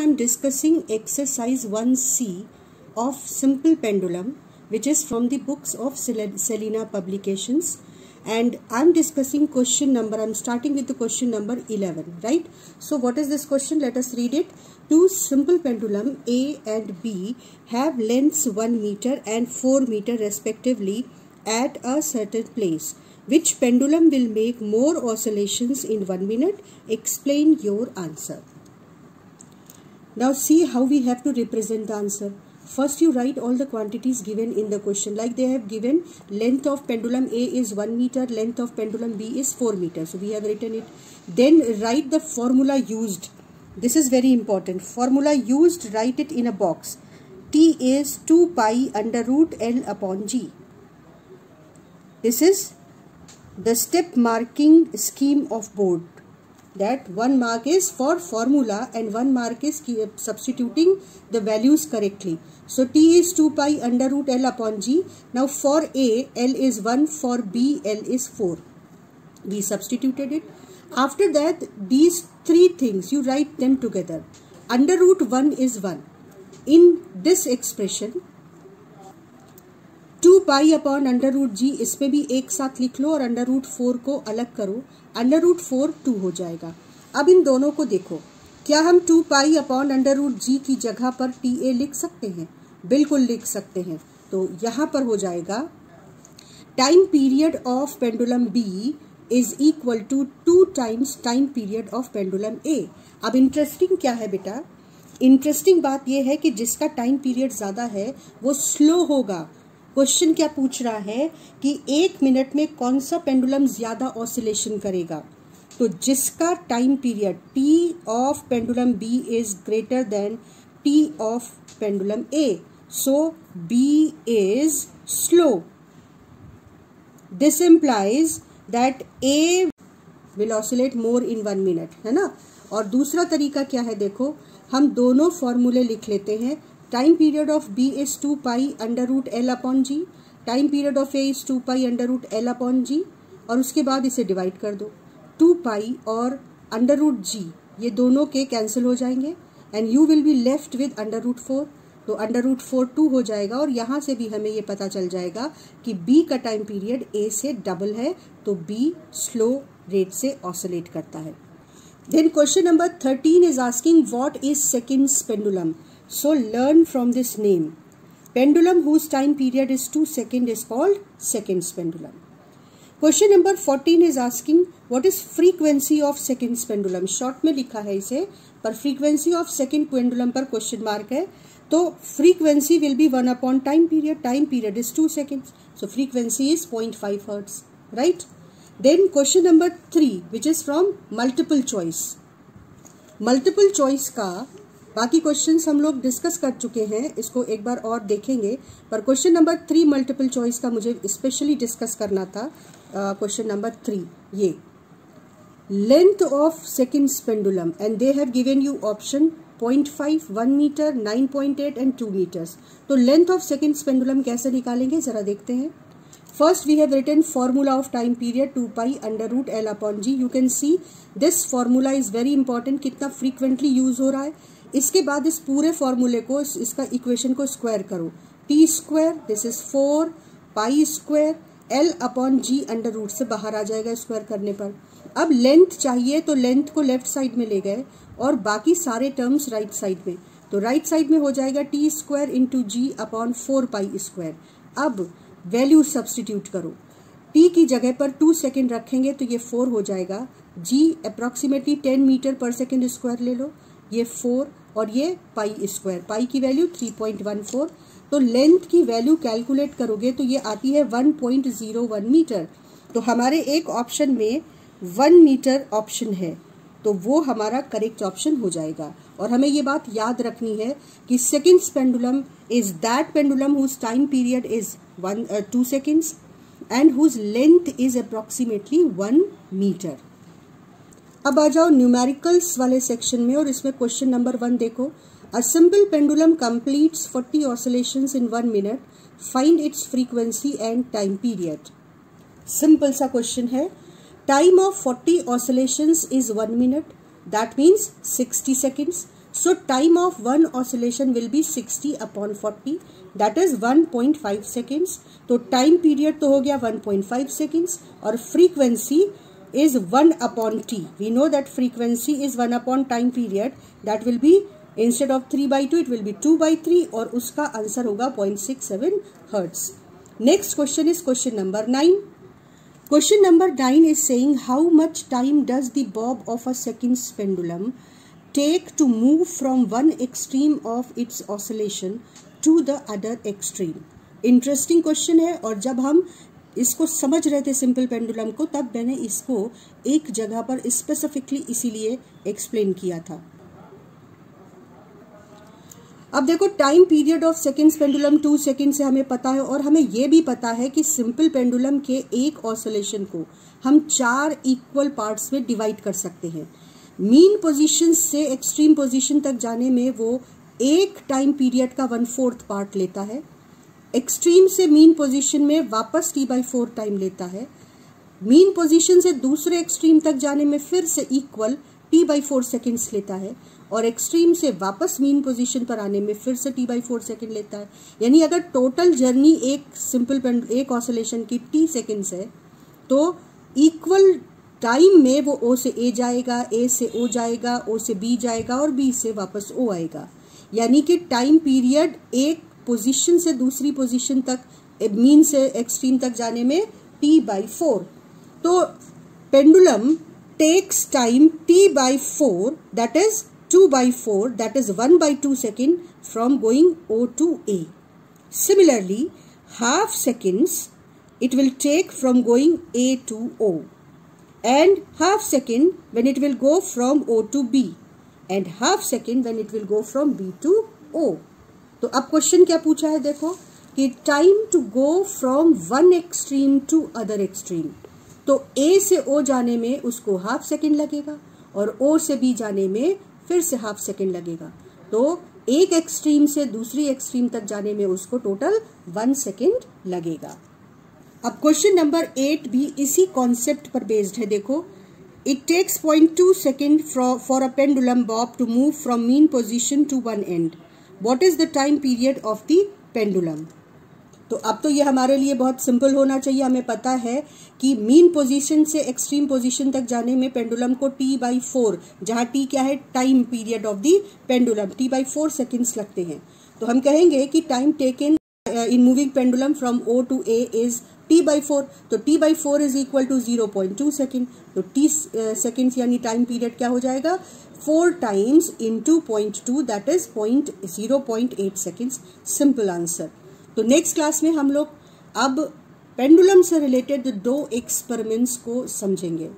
am discussing exercise 1C of simple pendulum, which is from the books of Selena Publications, and I am discussing question number. I am starting with the question number 11, right? So what is this question? Let us read it. Two simple pendulum A and B have lengths 1 meter and 4 meter respectively at a certain place. Which pendulum will make more oscillations in 1 minute? Explain your answer. Now see how we have to represent the answer. First you write all the quantities given in the question. Like they have given length of pendulum A is 1 meter, length of pendulum B is 4 meters. So we have written it. Then write the formula used. This is very important. Formula used, write it in a box. T is 2 pi under root L upon G. This is the step marking scheme of board. That 1 mark is for formula and 1 mark is substituting the values correctly. So T is 2 pi under root L upon G. Now for A, L is 1, for B, L is 4. We substituted it. After that, these three things, you write them together. Under root 1 is 1. In this expression, 2 pi upon under root g, इसमें भी एक साथ लिख लो और under root 4 को अलग करो. Under root 4 2 हो जाएगा. अब इन दोनों को देखो, क्या हम 2 पाई अपॉन अंडर रूट जी की जगह पर टी ए लिख सकते हैं? बिल्कुल लिख सकते हैं. तो यहाँ पर हो जाएगा time period of pendulum B is equal to 2 times time period of pendulum A. अब इंटरेस्टिंग क्या है बेटा? इंटरेस्टिंग बात यह है कि जिसका टाइम पीरियड ज्यादा है वो स्लो होगा. क्वेश्चन क्या पूछ रहा है कि 1 मिनट में कौन सा पेंडुलम ज्यादा ऑसिलेशन करेगा. तो जिसका time period T of pendulum B is greater than T of pendulum A, so B is slow. This implies that A will oscillate more in 1 minute, है ना. और दूसरा तरीका क्या है देखो, हम दोनों फॉर्मूले लिख लेते हैं. Time period of B is 2 pi under root L upon G, time period of A is 2 pi under root L upon G, और उसके बाद इसे डिवाइड कर दो. 2 पाई और अंडर रूट जी ये दोनों के कैंसिल हो जाएंगे and you will be left with under root 4. तो अंडर रूट 4 2 हो जाएगा और यहाँ से भी हमें ये पता चल जाएगा कि बी का टाइम पीरियड ए से डबल है, तो बी स्लो रेट से ऑसिलेट करता है. Then question number 13 is asking what is seconds pendulum. So learn from this name. Pendulum whose time period is 2 seconds is called seconds pendulum. Question number 14 is asking what is frequency of seconds pendulum. Short में लिखा है इसे, पर frequency of second pendulum पर question mark है. तो frequency will be 1 upon time period. Time period is 2 seconds. So frequency is 0.5 hertz. Right? Then question number 3 which is from multiple choice. Multiple choice का बाकी questions हम लोग discuss कर चुके हैं, इसको एक बार और देखेंगे. पर क्वेश्चन नंबर 3 मल्टीपल चॉइस का मुझे स्पेशली डिस्कस करना था. क्वेश्चन नंबर 3 ये length of seconds pendulum and they have given you option 0.5, 1 metre, 9.8 and 2 metres. तो लेंथ ऑफ सेकंड्स पेंडुलम कैसे निकालेंगे जरा देखते हैं. First we have written formula of time period 2 pi under root L upon G. You can see this formula is very important. कितना frequently use हो रहा है. इसके बाद इस पूरे फॉर्मूले को, इसका इक्वेशन को स्क्वायर करो. T square this is 4 pi square L upon G under root से बाहर आ जाएगा स्क्वायर करने पर. अब लेंथ चाहिए तो लेंथ को लेफ्ट साइड में ले गए और बाकी सारे टर्म्स राइट साइड में. तो राइट साइड में हो जाएगा टी स्क्वायर इंटू जी अपॉन 4 पाई स्क्वायर. अब वैल्यू सब्सटीट्यूट करो. टी की जगह पर 2 सेकेंड रखेंगे तो ये 4 हो जाएगा. जी अप्रोक्सीमेटली 10 मीटर पर सेकेंड स्क्वायर ले लो, ये 4 और ये पाई स्क्वायर. पाई की वैल्यू 3.14. तो लेंथ की वैल्यू कैलकुलेट करोगे तो ये आती है 1.01 मीटर. तो हमारे एक ऑप्शन में 1 मीटर ऑप्शन है, तो वो हमारा करेक्ट ऑप्शन हो जाएगा. और हमें ये बात याद रखनी है कि seconds pendulum is that pendulum whose time period is 2 seconds and whose length is approximately 1 meter. अब आ जाओ न्यूमेरिकल्स वाले सेक्शन में और इसमें क्वेश्चन नंबर 1 देखो. A simple pendulum completes 40 oscillations in 1 minute. Find its frequency and time period. Simple सा question है. Time of 40 oscillations is 1 minute. That means 60 seconds. So time of one oscillation will be 60 upon 40, that is 1.5 seconds. तो time period तो हो गया 1.5 seconds और frequency is 1 upon t. We know that frequency is 1 upon time period. That will be instead of 3/2 it will be 2/3 और उसका answer होगा 0.67 Hertz. Next question is question number 9. Question number 9 is saying how much time does the bob of a second's pendulum take to move from one extreme of its oscillation to the other extreme. Interesting question है और जब हम इसको समझ रहे थे simple pendulum को तब मैंने इसको एक जगह पर स्पेसिफिकली इसीलिए एक्सप्लेन किया था. अब देखो time period of seconds pendulum 2 second से हमें पता है और हमें यह भी पता है कि सिंपल पेंडुलम के एक ऑसिलेशन को हम 4 इक्वल पार्ट्स में डिवाइड कर सकते हैं. मीन पोजीशन से एक्सट्रीम पोजीशन तक जाने में वो एक टाइम पीरियड का 1/4 पार्ट लेता है. एक्सट्रीम से मीन पोजीशन में वापस t/4 टाइम लेता है. मीन पोजीशन से दूसरे एक्सट्रीम तक जाने में फिर से इक्वल t/4 सेकेंड्स लेता है और एक्सट्रीम से वापस मीन पोजीशन पर आने में फिर से t/4 सेकेंड लेता है. यानी अगर टोटल जर्नी एक ऑसिलेशन की t सेकेंड्स है तो इक्वल टाइम में वो O से A जाएगा, A से O जाएगा, O से B जाएगा और B से वापस O आएगा. यानी कि टाइम पीरियड एक पोजीशन से दूसरी पोजीशन तक मीन से एक्सट्रीम तक जाने में t/4. तो pendulum takes time t/4 that is 2/4 that is 1/2 second from going O to A. Similarly, half seconds it will take from going A to O and half second when it will go from O to B and half second when it will go from B to O. तो अब question क्या पूछा है देखो कि time to go from one extreme to other extreme. तो A से O जाने में उसको हाफ सेकेंड लगेगा और O से B जाने में फिर से हाफ सेकेंड लगेगा. तो एक एक्सट्रीम से दूसरी एक्सट्रीम तक जाने में उसको टोटल 1 सेकेंड लगेगा. अब क्वेश्चन नंबर 8 भी इसी कॉन्सेप्ट पर बेस्ड है. देखो it takes 0.2 second for a pendulum bob to move from mean position to one end. What is the time period of the pendulum. तो अब तो ये हमारे लिए बहुत सिंपल होना चाहिए. हमें पता है कि मीन पोजीशन से एक्सट्रीम पोजीशन तक जाने में पेंडुलम को t/4, जहां t क्या है time period of the pendulum, t/4 seconds लगते हैं. तो हम कहेंगे कि time taken in moving pendulum from O to A is t/4. तो t/4 is equal to 0.2 second. तो t सेकेंड्स यानी टाइम पीरियड क्या हो जाएगा 4 times into 0.2 that is 0.8 seconds. Simple answer. तो नेक्स्ट क्लास में हम लोग अब पेंडुलम से रिलेटेड 2 एक्सपेरिमेंट्स को समझेंगे.